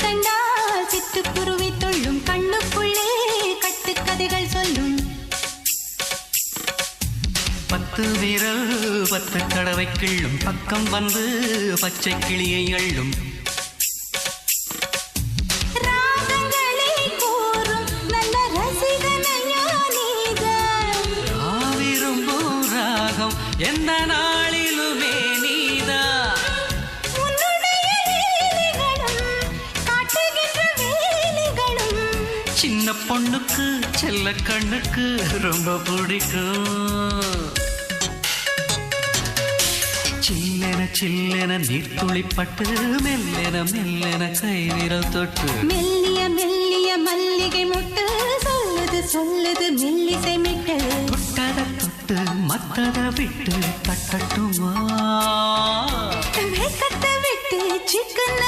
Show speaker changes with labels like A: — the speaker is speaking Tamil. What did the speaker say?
A: கண்டால் சிட்டுக்குருவி தொள்ளும் கண்ணுக்குள்ளே கட்டுக்கதைகள் சொல்லும்
B: 10 விரல் 10 தடவை கிள்ளும் பக்கம் வந்து பச்சை கிளியை அள்ளும்
A: ராகங்களை கூறும் நல்ல ரசிகனையா நீதான்
B: விரும்பும் ராகம் எந்த நாளிலுமே நீதான் சின்ன பொண்ணுக்கு செல்ல கண்ணுக்கு ரொம்ப பிடிக்கும் சில்லென சில்லென நீர்த்துளிப்பட்டு மெல்லென மெல்லென கை விரல் தொட்டு
A: மெல்லிய மெல்லிய மல்லிகை முட்டு சொல்லுது சொல்லுது மெல்லிசை மிட்டு
B: தொட்டத தொட்டு மத்தத விட்டு தட்டட்டுமா
A: கட்ட விட்டு சிக்கன்